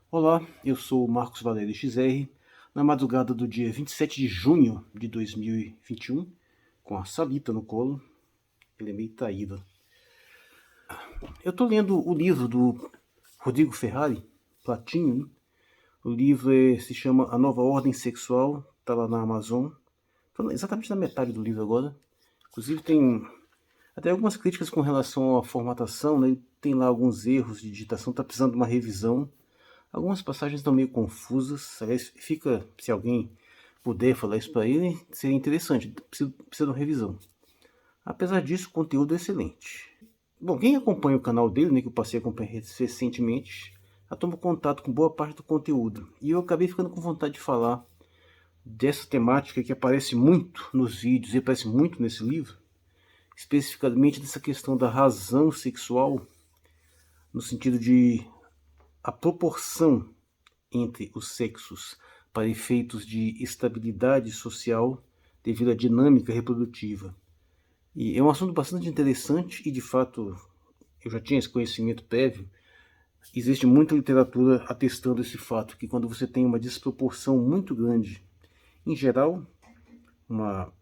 Olá, eu sou o Marcos Valério XR. Na madrugada do dia 27 de junho de 2021, com a Salita no colo, ele é meio traído. Eu estou lendo o livro do Rodrigo Ferrari, Platinho, né? O livro se chama A Nova Ordem Sexual, está lá na Amazon. Estou exatamente na metade do livro agora. Inclusive tem até algumas críticas com relação à formatação, né? Tem lá alguns erros de digitação, está precisando de uma revisão. Algumas passagens estão meio confusas. Aliás, fica, se alguém puder falar isso para ele, seria interessante. Precisa de uma revisão. Apesar disso, o conteúdo é excelente. Bom, quem acompanha o canal dele, né, que eu passei a acompanhar recentemente, já tomou contato com boa parte do conteúdo. E eu acabei ficando com vontade de falar dessa temática que aparece muito nos vídeos e aparece muito nesse livro, especificamente dessa questão da razão sexual, no sentido de a proporção entre os sexos para efeitos de estabilidade social devido à dinâmica reprodutiva. E é um assunto bastante interessante e, de fato, eu já tinha esse conhecimento prévio. Existe muita literatura atestando esse fato, que quando você tem uma desproporção muito grande, em geral, uma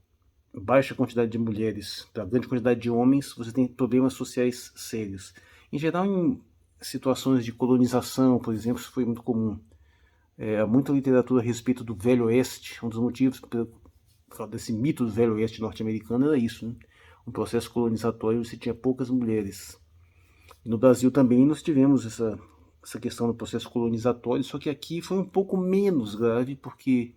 baixa quantidade de mulheres para grande quantidade de homens, você tem problemas sociais sérios. Em geral, em situações de colonização, por exemplo, isso foi muito comum. Há muita literatura a respeito do Velho Oeste. Um dos motivos desse mito do Velho Oeste norte-americano era isso, né? Um processo colonizatório, você tinha poucas mulheres. E no Brasil também nós tivemos essa questão do processo colonizatório, só que aqui foi um pouco menos grave, porque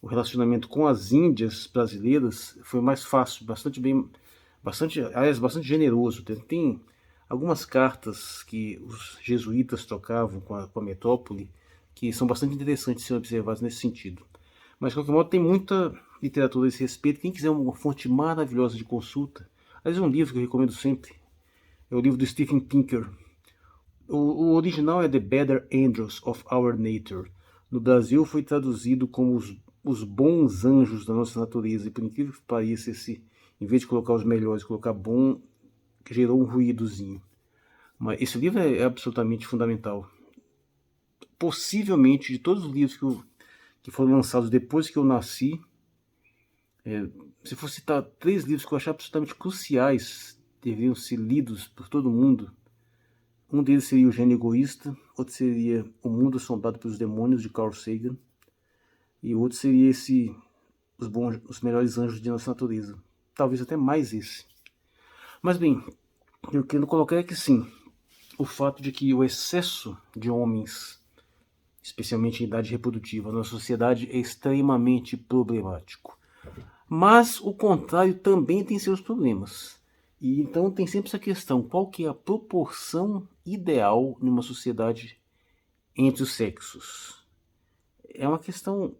o relacionamento com as índias brasileiras foi mais fácil, bastante generoso. Tem algumas cartas que os jesuítas trocavam com a metrópole que são bastante interessantes de ser observadas nesse sentido. Mas, de qualquer modo, tem muita literatura a esse respeito. Quem quiser uma fonte maravilhosa de consulta, aliás, é um livro que eu recomendo sempre. É o livro do Steven Pinker. O original é The Better Angels of Our Nature. No Brasil foi traduzido como os bons anjos da nossa natureza. E por incrível que pareça, em vez de colocar os melhores, colocar bom, gerou um ruídozinho. Mas esse livro é absolutamente fundamental. Possivelmente, de todos os livros que foram lançados depois que eu nasci, se for citar 3 livros que eu achar absolutamente cruciais, deveriam ser lidos por todo mundo, um deles seria O Gênio Egoísta, outro seria O Mundo Assombrado pelos Demônios, de Carl Sagan, e outro seria Os Melhores Anjos de Nossa Natureza. Talvez até mais esse. Mas bem, eu quero colocar é que sim, o fato de que o excesso de homens, especialmente em idade reprodutiva, na sociedade é extremamente problemático. Mas o contrário também tem seus problemas. E então tem sempre essa questão, qual que é a proporção ideal numa sociedade entre os sexos? É uma questão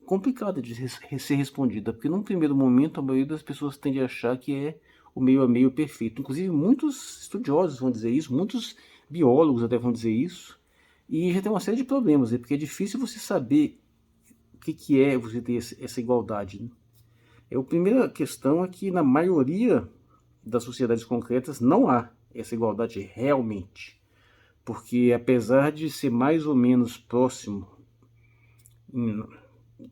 complicada de ser respondida, porque num primeiro momento a maioria das pessoas tende a achar que é o meio a meio perfeito. Inclusive muitos estudiosos vão dizer isso, muitos biólogos até vão dizer isso, e já tem uma série de problemas, porque é difícil você saber o que é você ter essa igualdade, né? A primeira questão é que na maioria das sociedades concretas não há essa igualdade realmente, porque apesar de ser mais ou menos próximo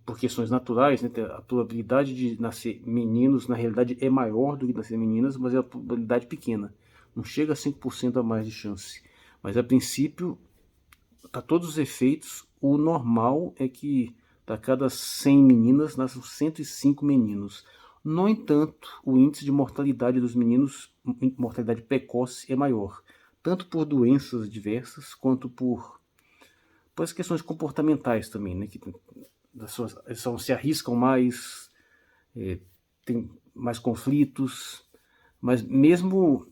por questões naturais, né, a probabilidade de nascer meninos na realidade é maior do que nascer meninas, mas é uma probabilidade pequena, não chega a 5% a mais de chance. Mas a princípio, para todos os efeitos, o normal é que para cada 100 meninas nasçam 105 meninos. No entanto, o índice de mortalidade dos meninos, mortalidade precoce, é maior, tanto por doenças diversas quanto por as questões comportamentais também, né? Que se arriscam mais, tem mais conflitos, mas mesmo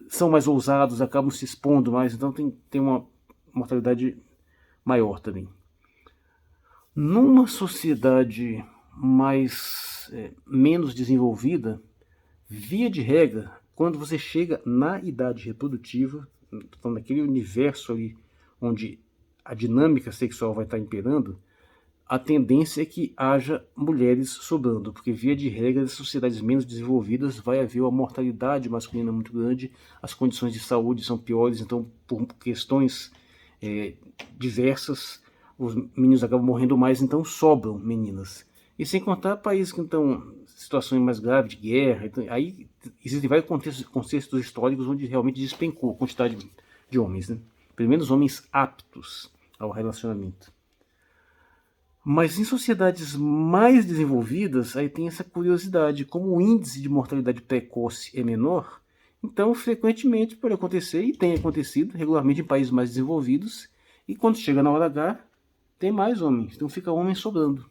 são mais ousados, acabam se expondo mais, então tem uma mortalidade maior também. Numa sociedade menos desenvolvida, via de regra, quando você chega na idade reprodutiva, então naquele universo ali onde a dinâmica sexual vai estar imperando, a tendência é que haja mulheres sobrando, porque via de regra, nas sociedades menos desenvolvidas vai haver uma mortalidade masculina muito grande, as condições de saúde são piores, então por questões diversas, os meninos acabam morrendo mais, então sobram meninas. E sem contar países que estão em situações mais graves de guerra, então, aí existem vários contextos históricos onde realmente despencou a quantidade de homens, né? Pelo menos homens aptos ao relacionamento. Mas em sociedades mais desenvolvidas, aí tem essa curiosidade, como o índice de mortalidade precoce é menor, então frequentemente pode acontecer, e tem acontecido regularmente em países mais desenvolvidos, e quando chega na hora H, tem mais homens, então fica homem sobrando.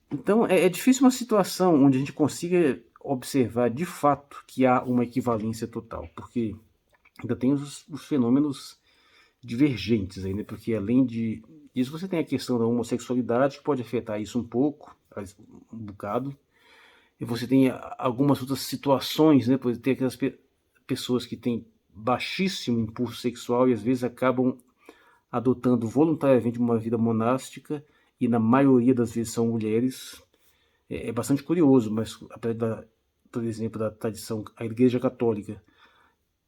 Então é difícil uma situação onde a gente consiga observar de fato que há uma equivalência total, porque ainda tem os fenômenos divergentes ainda, porque além disso você tem a questão da homossexualidade que pode afetar isso um pouco, um bocado, e você tem algumas outras situações, né? Pode ter aquelas pessoas que têm baixíssimo impulso sexual e às vezes acabam adotando voluntariamente uma vida monástica, e na maioria das vezes são mulheres. É bastante curioso, mas apesar por exemplo, da tradição, a Igreja Católica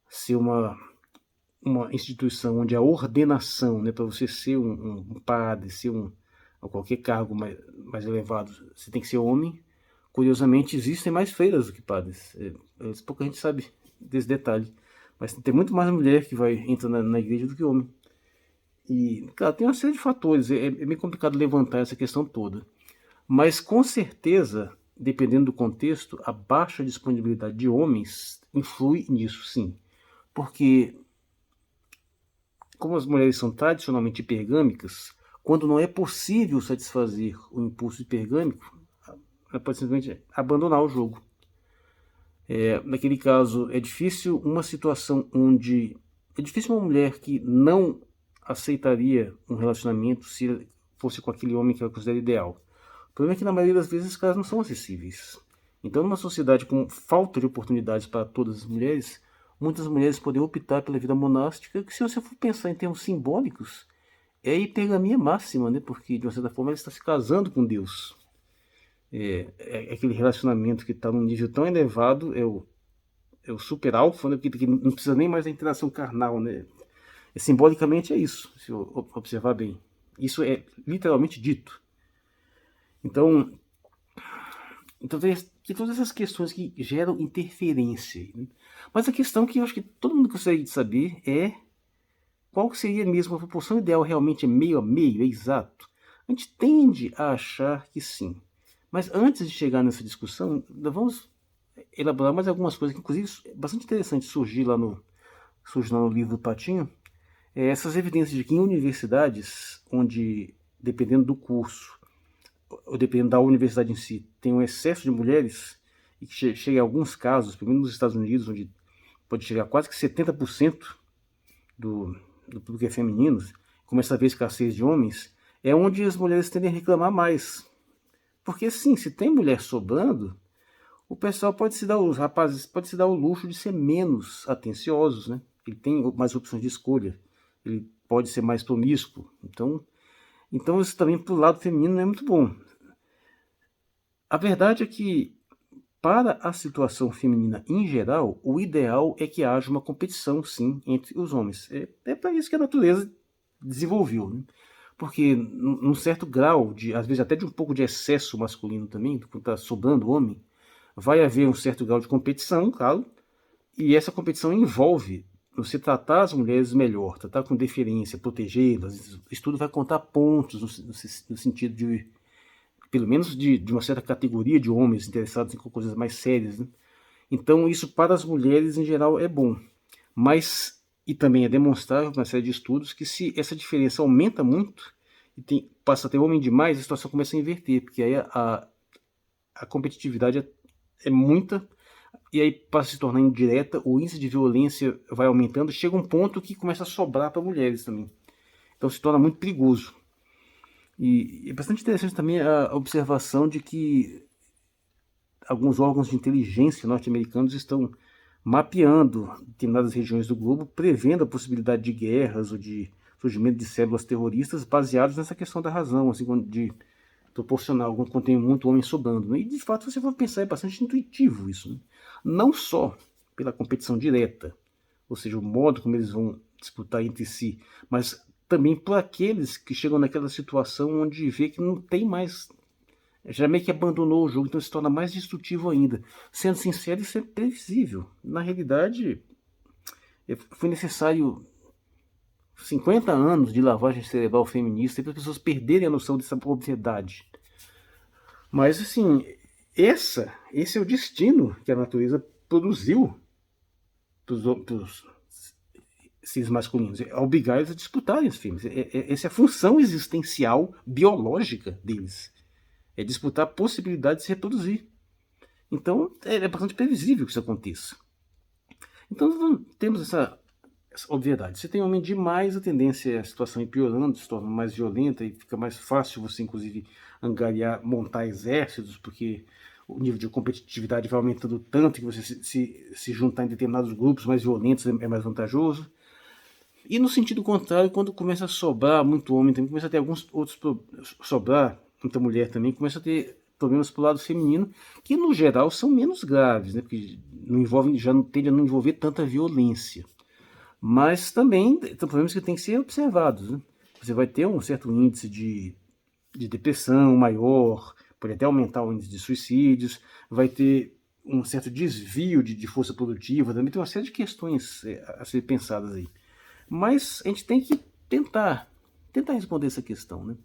ser uma instituição onde a ordenação, né, para você ser um padre, ser qualquer cargo mais elevado, você tem que ser homem. Curiosamente, existem mais freiras do que padres. Pouca gente sabe desse detalhe. Mas tem muito mais mulher que entra na igreja do que homem. E, claro, tem uma série de fatores. É meio complicado levantar essa questão toda. Mas, com certeza, dependendo do contexto, a baixa disponibilidade de homens influi nisso, sim. Porque, como as mulheres são tradicionalmente hipergâmicas, quando não é possível satisfazer o impulso hipergâmico, ela pode simplesmente abandonar o jogo. Naquele caso, é difícil uma situação onde... É difícil uma mulher que não aceitaria um relacionamento se fosse com aquele homem que ela considera ideal. O problema é que na maioria das vezes os caras não são acessíveis. Então, numa sociedade com falta de oportunidades para todas as mulheres, muitas mulheres podem optar pela vida monástica, que se você for pensar em termos simbólicos, é a hipergamia máxima, né? Porque de uma certa forma ela está se casando com Deus. Aquele relacionamento que está num nível tão elevado, é o super alfa, né? Porque não precisa nem mais da interação carnal, né? Simbolicamente é isso, se eu observar bem. Isso é literalmente dito. Então tem todas essas questões que geram interferência, né? Mas a questão que eu acho que todo mundo gostaria de saber é qual seria mesmo a proporção ideal. Realmente é meio a meio, é exato? A gente tende a achar que sim. Mas antes de chegar nessa discussão, vamos elaborar mais algumas coisas que, inclusive, é bastante interessante surgir lá no livro do Patinho. Essas evidências de que em universidades, onde, dependendo do curso, ou dependendo da universidade em si, tem um excesso de mulheres, e que chega em alguns casos, pelo menos nos Estados Unidos, onde pode chegar a quase que 70% do público é feminino, começa a haver escassez de homens, é onde as mulheres tendem a reclamar mais. Porque sim, se tem mulher sobrando, o pessoal os rapazes podem se dar o luxo de ser menos atenciosos, né? Ele tem mais opções de escolha, ele pode ser mais promíscuo. Então isso também pro lado feminino não é muito bom. A verdade é que, para a situação feminina em geral, o ideal é que haja uma competição, sim, entre os homens. É para isso que a natureza desenvolveu, né? Porque num certo grau, às vezes até de um pouco de excesso masculino também, quando está sobrando homem, vai haver um certo grau de competição, claro, e essa competição envolve você tratar as mulheres melhor, tratar com deferência, protegê-las. Isso tudo vai contar pontos no sentido de, pelo menos, de uma certa categoria de homens interessados em coisas mais sérias, né? Então, isso para as mulheres em geral é bom. Mas, e também é demonstrável uma série de estudos, que se essa diferença aumenta muito e passa a ter homem demais, a situação começa a inverter, porque aí a competitividade é muita, e aí passa a se tornar indireta, o índice de violência vai aumentando, chega um ponto que começa a sobrar para mulheres também. Então se torna muito perigoso. E é bastante interessante também a observação de que alguns órgãos de inteligência norte-americanos estão mapeando determinadas regiões do globo, prevendo a possibilidade de guerras ou de surgimento de células terroristas baseadas nessa questão da razão, assim, de proporcional, quando tem muito homem sobrando, né? E de fato, se você for pensar, é bastante intuitivo isso, né? Não só pela competição direta, ou seja, o modo como eles vão disputar entre si, mas também por aqueles que chegam naquela situação onde vê que não tem mais, já meio que abandonou o jogo, então se torna mais destrutivo ainda. Sendo sincero, isso é previsível. Na realidade, foi necessário 50 anos de lavagem cerebral feminista para as pessoas perderem a noção dessa obviedade. Mas, assim, esse é o destino que a natureza produziu para os seres masculinos, é obrigar eles a disputarem os fêmeas. Essa é a função existencial, biológica deles. É disputar a possibilidade de se reproduzir. Então, é bastante previsível que isso aconteça. Então, temos essa obviedade. Se tem homem demais, a tendência é a situação ir piorando, se torna mais violenta e fica mais fácil você, inclusive, angariar, montar exércitos, porque o nível de competitividade vai aumentando tanto que você se juntar em determinados grupos mais violentos é mais vantajoso. E no sentido contrário, quando começa a sobrar muito homem, também começa a ter alguns outros sobrar muita mulher também, começa a ter problemas pro lado feminino, que no geral são menos graves, né? Porque não envolvem, já não tende a não envolver tanta violência. Mas também são problemas que têm que ser observados, né? Você vai ter um certo índice de depressão maior, pode até aumentar o índice de suicídios, vai ter um certo desvio de força produtiva, também tem uma série de questões a ser pensadas aí. Mas a gente tem que tentar responder essa questão, né?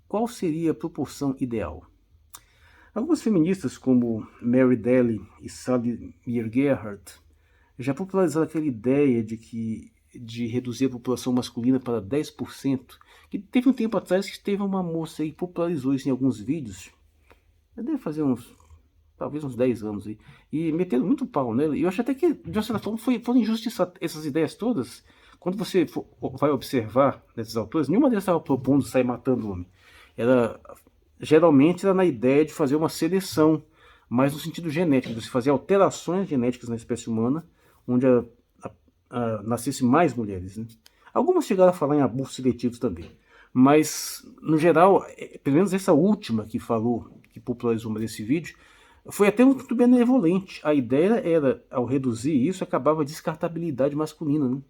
Qual seria a proporção ideal? Algumas feministas, como Mary Daly e Sally Meir Gerhardt, já popularizaram aquela ideia de reduzir a população masculina para 10%, que teve um tempo atrás que teve uma moça aí que popularizou isso em alguns vídeos, deve fazer talvez uns 10 anos aí, e metendo muito pau nela. E eu acho até que, de uma certa forma, foram injustiçadas essas ideias todas. Quando você vai observar nesses autores, nenhuma delas estava propondo sair matando o homem. Geralmente era na ideia de fazer uma seleção, mas no sentido genético, de se fazer alterações genéticas na espécie humana, onde nascesse mais mulheres, né? Algumas chegaram a falar em abortos seletivos também. Mas, no geral, pelo menos essa última que popularizou esse vídeo, foi até muito benevolente. A ideia era, ao reduzir isso, acabava a descartabilidade masculina, né?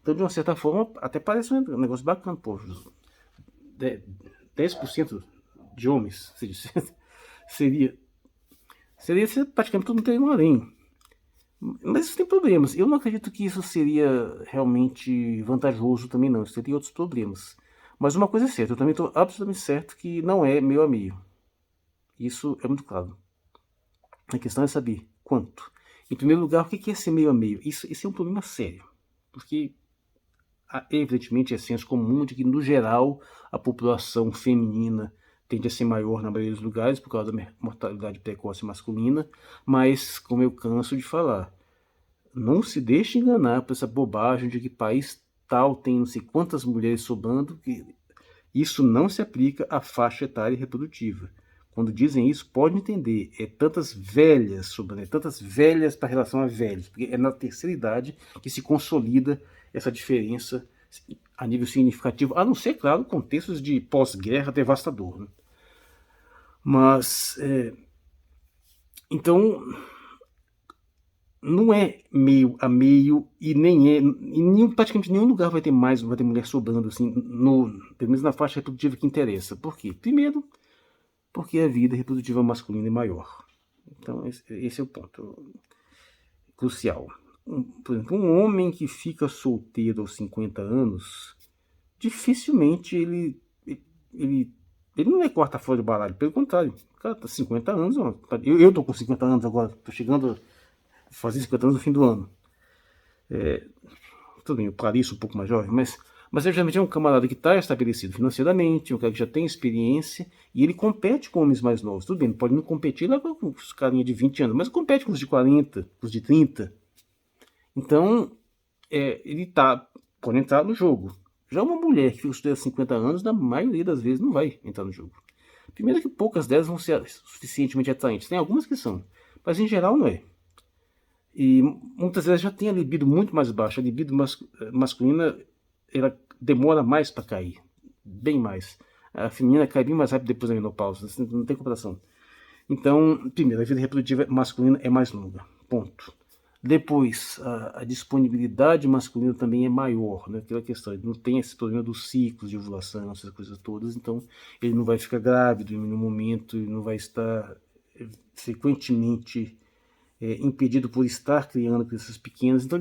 Então, de uma certa forma, até parece um negócio bacana, pô. 10% de homens seria praticamente todo mundo teria um harém. Mas isso tem problemas. Eu não acredito que isso seria realmente vantajoso também, não. Isso teria outros problemas. Mas uma coisa é certa, eu também estou absolutamente certo que não é meio a meio. Isso é muito claro. A questão é saber quanto. Em primeiro lugar, o que é ser meio a meio? Isso é um problema sério. Porque, evidentemente, é senso comum de que, no geral, a população feminina tende a ser maior na maioria dos lugares por causa da mortalidade precoce masculina, mas, como eu canso de falar, não se deixe enganar por essa bobagem de que país tal tem não sei quantas mulheres sobrando, que isso não se aplica à faixa etária reprodutiva. Quando dizem isso, pode entender, é tantas velhas sobrando, é tantas velhas para relação a velhos, porque é na terceira idade que se consolida essa diferença a nível significativo, a não ser, claro, contextos de pós-guerra devastador, né? Mas, então, não é meio a meio e nem é, em praticamente nenhum lugar vai ter mulher sobrando, assim, pelo menos na faixa reprodutiva que interessa. Por quê? Primeiro, porque a vida reprodutiva masculina é maior. Então, esse é o ponto crucial. Por exemplo, um homem que fica solteiro aos 50 anos, dificilmente ele não é quarta fora de baralho, pelo contrário. O cara tá 50 anos, eu tô com 50 anos agora, tô chegando a fazer 50 anos no fim do ano. Tudo bem, eu pareço um pouco mais jovem, mas geralmente é um camarada que está estabelecido financeiramente, um cara que já tem experiência, e ele compete com homens mais novos. Tudo bem, pode não competir lá com os carinhas de 20 anos, mas compete com os de 40, com os de 30. Então, ele pode entrar no jogo. Já uma mulher que fica 50 anos, na maioria das vezes, não vai entrar no jogo. Primeiro que poucas delas vão ser suficientemente atraentes. Tem algumas que são, mas em geral não é. E muitas vezes já tem a libido muito mais baixa. A libido masculina, ela demora mais para cair, bem mais. A feminina cai bem mais rápido depois da menopausa, não tem comparação. Então, primeiro, a vida reprodutiva masculina é mais longa, ponto. Depois, a disponibilidade masculina também é maior, né? Aquela questão, ele não tem esse problema dos ciclos de ovulação, essas coisas todas, então ele não vai ficar grávido em nenhum momento, ele não vai estar frequentemente impedido por estar criando crianças pequenas. Então,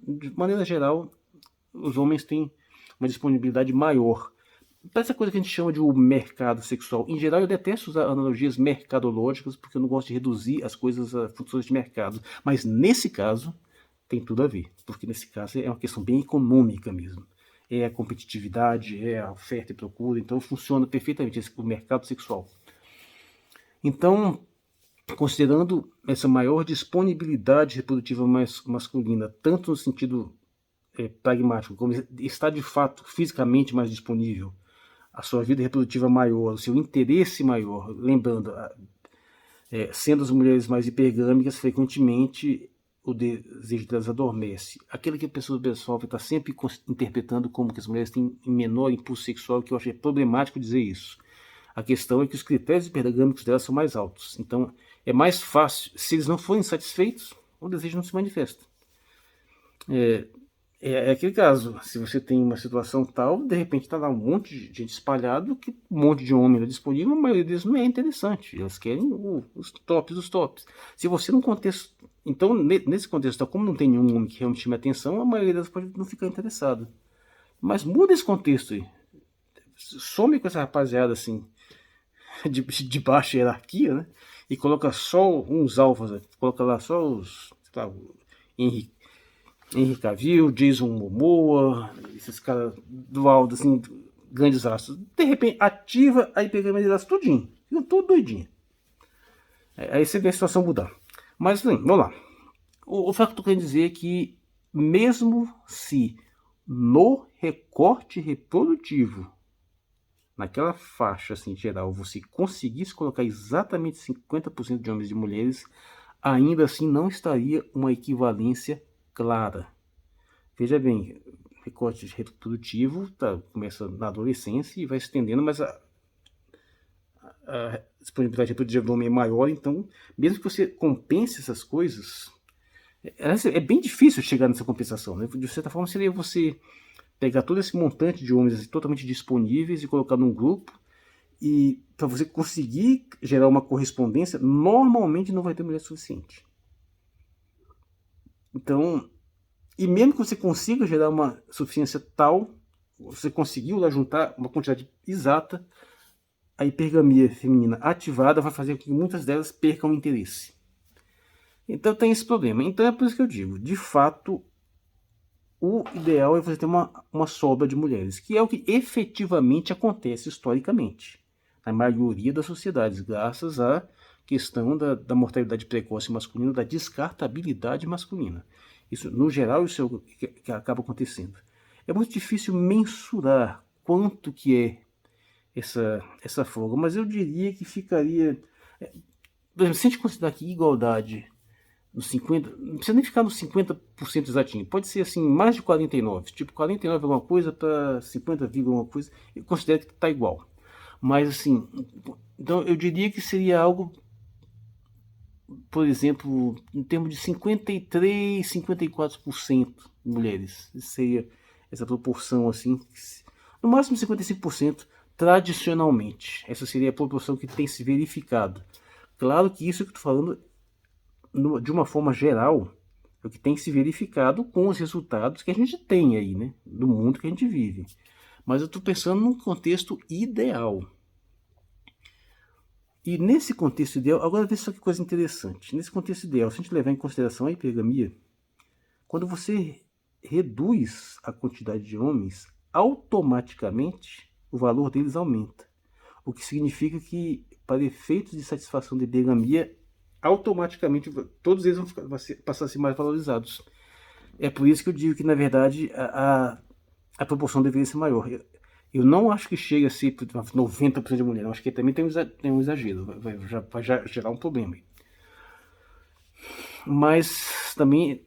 de maneira geral, os homens têm uma disponibilidade maior. Para essa coisa que a gente chama de o mercado sexual. Em geral, eu detesto usar analogias mercadológicas, porque eu não gosto de reduzir as coisas a funções de mercado. Mas nesse caso, tem tudo a ver, porque nesse caso é uma questão bem econômica mesmo. É a competitividade, é a oferta e procura, então funciona perfeitamente o mercado sexual. Então, considerando essa maior disponibilidade reprodutiva masculina, tanto no sentido pragmático, como está de fato fisicamente mais disponível, a sua vida reprodutiva maior, o seu interesse maior, lembrando, sendo as mulheres mais hipergâmicas, frequentemente o desejo delas adormece. Aquilo que a pessoa está sempre interpretando como que as mulheres têm menor impulso sexual, que eu acho problemático dizer isso. A questão é que os critérios hipergâmicos delas são mais altos. Então, é mais fácil, se eles não forem satisfeitos, o desejo não se manifesta. É aquele caso, se você tem uma situação tal, de repente está lá um monte de gente espalhado, que um monte de homem disponível, a maioria deles não é interessante. Elas querem os tops. Se você não contexto. Então, nesse contexto, como não tem nenhum homem que realmente chame atenção, a maioria delas pode não ficar interessada. Mas muda esse contexto aí. Some com essa rapaziada assim, de baixa hierarquia, né? E coloca só uns alfas, né? Coloca lá só os, sei lá, Henry Cavill, Jason Momoa, esses caras do alto, assim, grandes astros. De repente, ativa a hipergamia delas tudinho. Ficam tudo doidinho. Aí você vê a situação mudar. Mas, bem, vamos lá. O fato que eu tô querendo dizer é que, mesmo se no recorte reprodutivo, naquela faixa assim, geral, você conseguisse colocar exatamente 50% de homens e de mulheres, ainda assim não estaria uma equivalência clara. Veja bem, recorte reprodutivo começa na adolescência e vai se estendendo, mas a disponibilidade reprodutiva do homem é maior, então, mesmo que você compense essas coisas, é bem difícil chegar nessa compensação. Né? De certa forma, seria você pegar todo esse montante de homens totalmente disponíveis e colocar num grupo, e para você conseguir gerar uma correspondência, normalmente não vai ter mulher suficiente. Então, e mesmo que você consiga gerar uma suficiência tal, você conseguiu lá juntar uma quantidade exata, a hipergamia feminina ativada vai fazer com que muitas delas percam o interesse. Então tem esse problema. Então é por isso que eu digo, de fato, o ideal é você ter uma sobra de mulheres, que é o que efetivamente acontece historicamente, na maioria das sociedades, graças à questão da mortalidade precoce masculina, da descartabilidade masculina. Isso, no geral, isso é o que acaba acontecendo. É muito difícil mensurar quanto que é essa folga, mas eu diria que ficaria... Por exemplo, se a gente considerar que igualdade nos 50, não precisa nem ficar nos 50% exatinho, pode ser assim, mais de 49, tipo 49 alguma coisa para 50, alguma coisa, eu considero que está igual. Mas assim, então eu diria que seria algo, por exemplo, em termos de 53, 54% mulheres. Isso seria essa proporção assim, no máximo 55% tradicionalmente. Essa seria a proporção que tem se verificado. Claro que isso que eu estou falando de uma forma geral, é o que tem se verificado com os resultados que a gente tem aí, né? Do mundo que a gente vive. Mas eu estou pensando num contexto ideal. E nesse contexto ideal, agora veja só que coisa interessante. Nesse contexto ideal, se a gente levar em consideração a hipergamia, quando você reduz a quantidade de homens, automaticamente o valor deles aumenta. O que significa que, para efeitos de satisfação de hipergamia, automaticamente todos eles vão passar a ser mais valorizados. É por isso que eu digo que, na verdade, a proporção deveria ser maior. Eu não acho que chegue a ser 90% de mulher. Eu acho que também tem um exagero. Vai gerar um problema. Mas também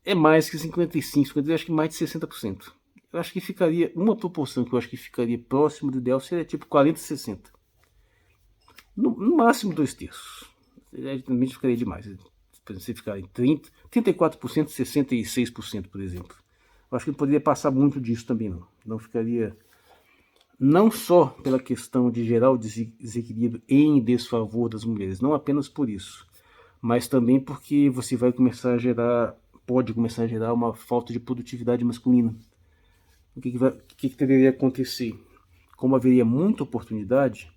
é mais que 55%, 50%, eu acho que mais de 60%. Eu acho que ficaria, uma proporção que eu acho que ficaria próximo do ideal seria tipo 40 e 60. No máximo 2/3. Também ficaria demais. por exemplo, se ficar em 34%, 66%, por exemplo. Eu acho que não poderia passar muito disso também, não. Não ficaria... Não só pela questão de gerar o desequilíbrio em desfavor das mulheres, não apenas por isso, mas também porque você vai começar a gerar, pode começar a gerar uma falta de produtividade masculina. O que deveria acontecer? Como haveria muita oportunidade,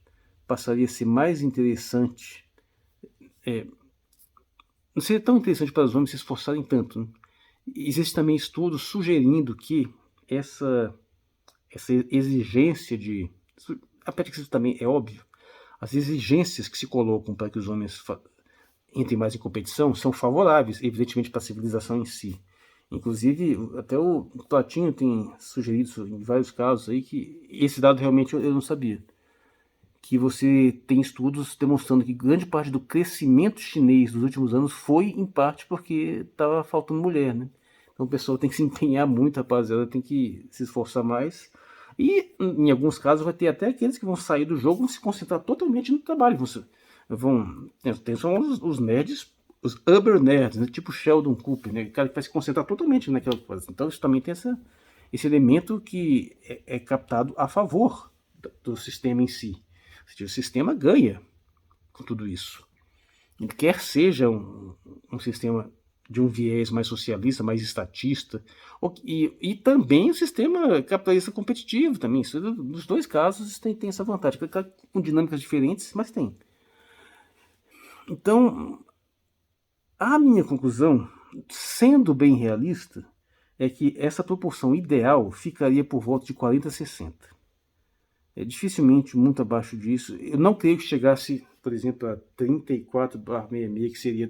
passaria a ser mais interessante, não seria tão interessante para os homens se esforçarem tanto, né? Existem também estudos sugerindo que essa exigência de... Apesar que isso também é óbvio, as exigências que se colocam para que os homens entrem mais em competição são favoráveis, evidentemente, para a civilização em si. Inclusive, até o Platinho tem sugerido em vários casos aí que esse dado realmente eu não sabia. Que você tem estudos demonstrando que grande parte do crescimento chinês dos últimos anos foi, em parte, porque estava faltando mulher, né? Então o pessoal tem que se empenhar muito, rapaziada, tem que se esforçar mais. E, em alguns casos, vai ter até aqueles que vão sair do jogo e vão se concentrar totalmente no trabalho. Tem só os nerds, os uber nerds, né? Tipo Sheldon Cooper, né? O cara que vai se concentrar totalmente naquela coisa. Então isso também tem esse elemento que é captado a favor do sistema em si. O sistema ganha com tudo isso. Quer seja um sistema de um viés mais socialista, mais estatista, e também o sistema capitalista competitivo também. Isso, nos dois casos tem essa vantagem, com dinâmicas diferentes, mas tem. Então, a minha conclusão, sendo bem realista, é que essa proporção ideal ficaria por volta de 40 a 60. Dificilmente muito abaixo disso. Eu não creio que chegasse, por exemplo, a 34/66, que seria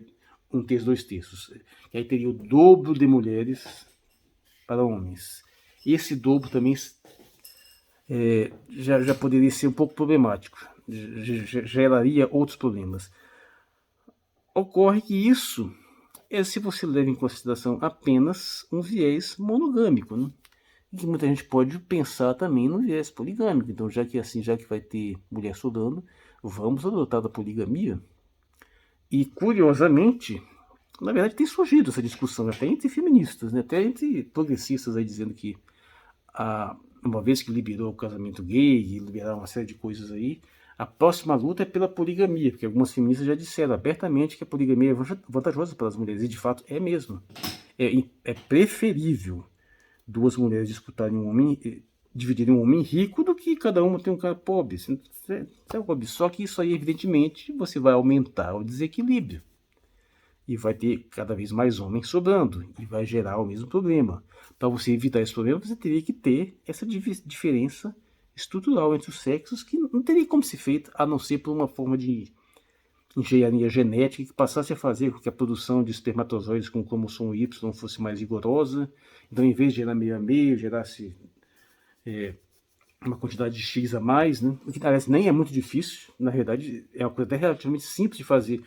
1/3, 2/3. Que aí teria o dobro de mulheres para homens. Esse dobro também já poderia ser um pouco problemático. Geraria outros problemas. Ocorre que isso é se você leva em consideração apenas um viés monogâmico, né? E que muita gente pode pensar também no viés poligâmico. Então, já que vai ter mulher sobrando, vamos adotar a poligamia. E, curiosamente, na verdade tem surgido essa discussão até entre feministas, né? Até entre progressistas aí dizendo que uma vez que liberou o casamento gay e liberar uma série de coisas aí, a próxima luta é pela poligamia, porque algumas feministas já disseram abertamente que a poligamia é vantajosa para as mulheres, e de fato é mesmo. É preferível 2 mulheres disputarem dividirem um homem rico do que cada uma ter um cara pobre. Só que isso aí, evidentemente, você vai aumentar o desequilíbrio. E vai ter cada vez mais homens sobrando. E vai gerar o mesmo problema. Para você evitar esse problema, você teria que ter essa diferença estrutural entre os sexos, que não teria como ser feita, a não ser por uma forma de engenharia genética que passasse a fazer com que a produção de espermatozoides com cromossomo Y fosse mais rigorosa. Então, em vez de gerar meio a meio, gerasse uma quantidade de X a mais, né? O que parece nem é muito difícil, na verdade é uma coisa até relativamente simples de fazer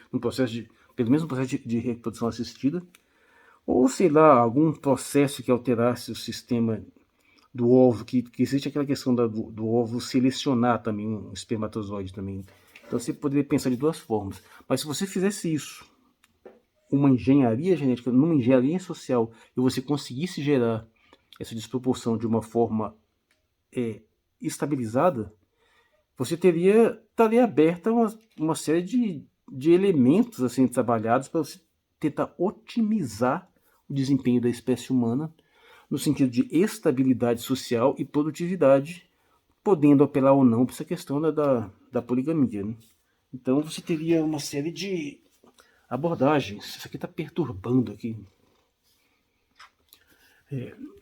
pelo menos no processo de reprodução assistida, ou sei lá, algum processo que alterasse o sistema do ovo, que existe aquela questão do ovo selecionar também um espermatozoide também. Então você poderia pensar de duas formas. Mas se você fizesse isso, uma engenharia genética, numa engenharia social, e você conseguisse gerar essa desproporção de uma forma estabilizada, você estaria aberta a uma série de elementos assim trabalhados para você tentar otimizar o desempenho da espécie humana no sentido de estabilidade social e produtividade, podendo apelar ou não para essa questão da poligamia, né? Então você teria uma série de abordagens. Isso aqui está perturbando aqui.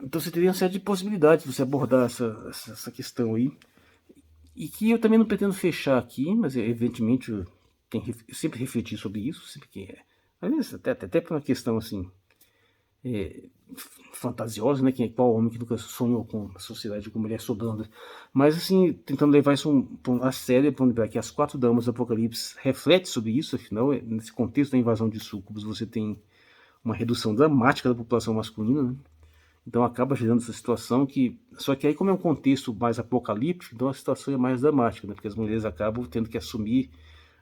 Então você teria uma série de possibilidades de você abordar essa questão aí. E que eu também não pretendo fechar aqui, mas evidentemente eu sempre refleti sobre isso, sempre que às vezes até por uma questão assim fantasiosa, né? Qual homem que nunca sonhou com a sociedade com mulher sobrando? Mas assim, tentando levar isso a sério, para lembrar que as 4 damas do Apocalipse reflete sobre isso, afinal, nesse contexto da invasão de súcubos, você tem uma redução dramática da população masculina, né? Então acaba gerando essa situação só que aí, como é um contexto mais apocalíptico, então a situação é mais dramática, né? Porque as mulheres acabam tendo que assumir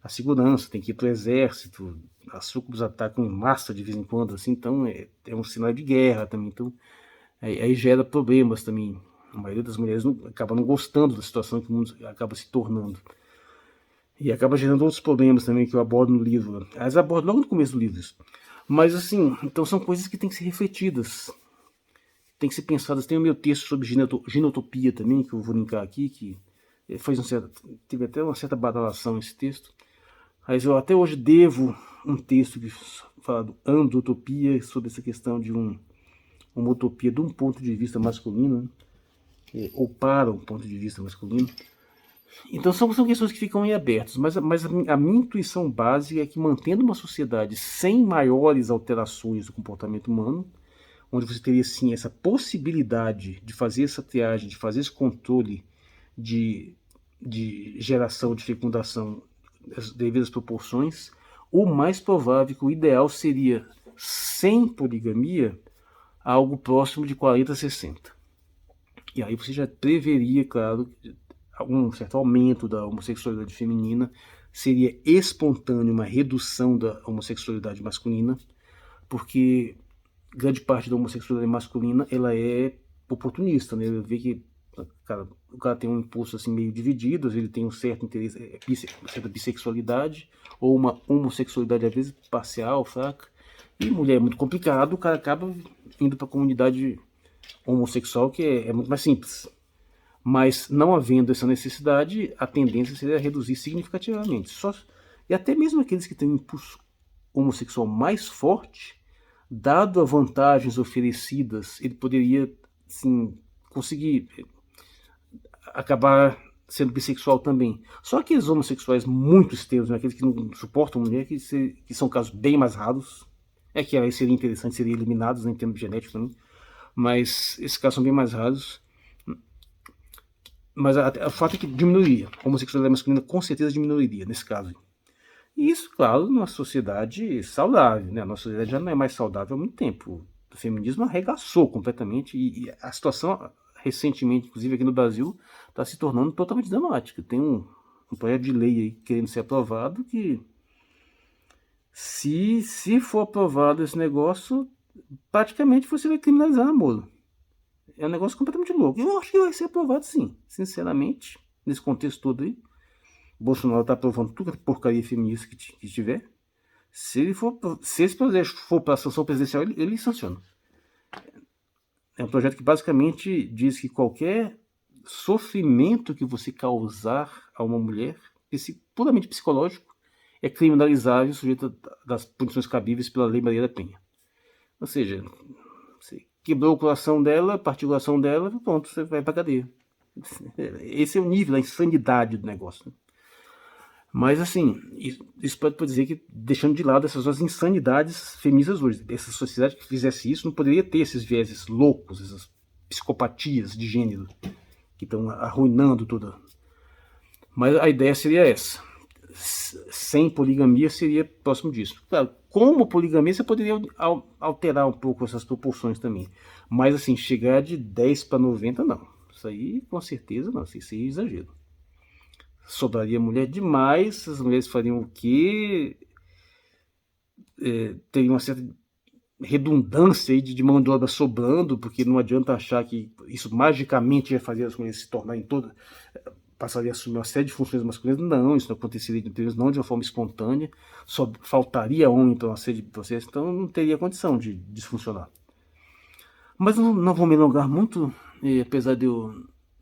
a segurança, tem que ir para o exército, as súcubas atacam em massa de vez em quando, assim, então é um sinal de guerra também, então aí gera problemas também. A maioria das mulheres acaba não gostando da situação que o mundo acaba se tornando. E acaba gerando outros problemas também que eu abordo no livro. Aliás, abordo logo no começo do livro isso. Mas assim, então são coisas que têm que ser refletidas, tem que ser pensadas. Tem o meu texto sobre ginotopia também, que eu vou linkar aqui, que teve até uma certa badalação esse texto. Mas eu até hoje devo um texto que fala do androtopia, sobre essa questão de uma utopia de um ponto de vista masculino, né? Ou para um ponto de vista masculino. Então são questões que ficam em abertas, mas a minha intuição básica é que, mantendo uma sociedade sem maiores alterações do comportamento humano, onde você teria sim essa possibilidade de fazer essa triagem, de fazer esse controle de geração, de fecundação, as devidas proporções, o mais provável, que o ideal seria, sem poligamia, algo próximo de 40 a 60. E aí você já preveria, claro, um certo aumento da homossexualidade feminina, seria espontâneo uma redução da homossexualidade masculina, porque grande parte da homossexualidade masculina ela é oportunista, né? Ele vê que o cara tem um impulso assim meio dividido, ele tem um certo interesse, certa bissexualidade, ou uma homossexualidade às vezes parcial, fraca, e mulher é muito complicado, o cara acaba indo para a comunidade homossexual, que é muito mais simples. Mas não havendo essa necessidade, a tendência seria reduzir significativamente. E até mesmo aqueles que têm um impulso homossexual mais forte, dado as vantagens oferecidas, ele poderia, sim, conseguir acabar sendo bissexual também. Só aqueles homossexuais muito extremos, né, aqueles que não suportam mulher, que são casos bem mais raros, que aí seria interessante, seriam eliminados, né, em termos genéticos também, mas esses casos são bem mais raros. Mas o fato é que diminuiria. A homossexualidade masculina com certeza diminuiria nesse caso. E isso, claro, numa sociedade saudável, né? A nossa sociedade já não é mais saudável há muito tempo. O feminismo arregaçou completamente e a situação, recentemente, inclusive aqui no Brasil, está se tornando totalmente dramática. Tem um projeto de lei aí querendo ser aprovado que, se for aprovado esse negócio, praticamente você vai criminalizar namoro. É um negócio completamente louco. Eu acho que vai ser aprovado sim, sinceramente, nesse contexto todo aí. Bolsonaro está aprovando toda a porcaria feminista que tiver. Se esse projeto for para a sanção presidencial, ele sanciona. É um projeto que basicamente diz que qualquer sofrimento que você causar a uma mulher, puramente psicológico, é criminalizável e sujeito das punições cabíveis pela Lei Maria da Penha. Ou seja, você quebrou o coração dela, partiu o coração dela, pronto, você vai pra cadeia. Esse é o nível da insanidade do negócio. Mas assim, isso pode dizer que, deixando de lado essas duas insanidades feministas hoje, essa sociedade que fizesse isso não poderia ter esses vieses loucos, essas psicopatias de gênero que estão arruinando tudo. Mas a ideia seria essa. Sem poligamia seria próximo disso. Claro, como poligamia você poderia alterar um pouco essas proporções também. Mas assim, chegar de 10 para 90 não. Isso aí com certeza não, isso aí é exagero. Sobraria mulher demais, as mulheres fariam o quê? Teria uma certa redundância aí de mão de obra sobrando, porque não adianta achar que isso magicamente ia fazer as mulheres se tornarem todas, passaria a assumir uma série de funções masculinas. Não, isso não aconteceria não de uma forma espontânea, só faltaria homem para uma série de processos, então não teria condição de desfuncionar. Mas não vou me alongar muito, apesar de eu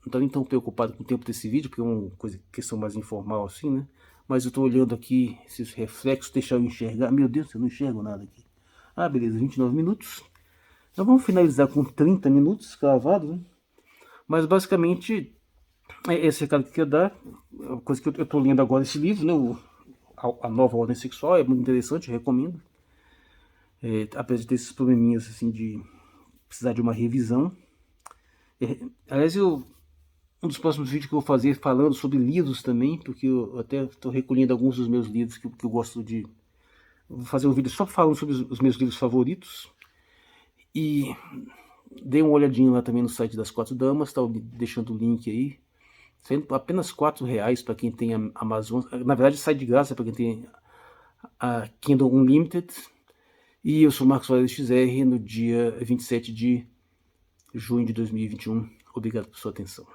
não estar nem tão preocupado com o tempo desse vídeo, porque é uma questão mais informal assim, né? Mas eu estou olhando aqui esses reflexos, deixar eu enxergar. Meu Deus, eu não enxergo nada aqui. Ah, beleza, 29 minutos. Então vamos finalizar com 30 minutos cravado, né? Mas basicamente, esse recado que eu queria dar, é uma coisa que eu estou lendo agora esse livro, né? A Nova Ordem Sexual, é muito interessante, eu recomendo. Apesar de ter esses probleminhas assim de precisar de uma revisão. Aliás, um dos próximos vídeos que eu vou fazer falando sobre livros também, porque eu até estou recolhendo alguns dos meus livros que eu gosto de... Vou fazer um vídeo só falando sobre os meus livros favoritos. E dei uma olhadinha lá também no site das Quatro Damas, tá deixando o link aí. saindo por apenas R$4 para quem tem a Amazon. Na verdade, sai de graça para quem tem a Kindle Unlimited. E eu sou o Marcos Valério XR no dia 27 de junho de 2021. Obrigado por sua atenção.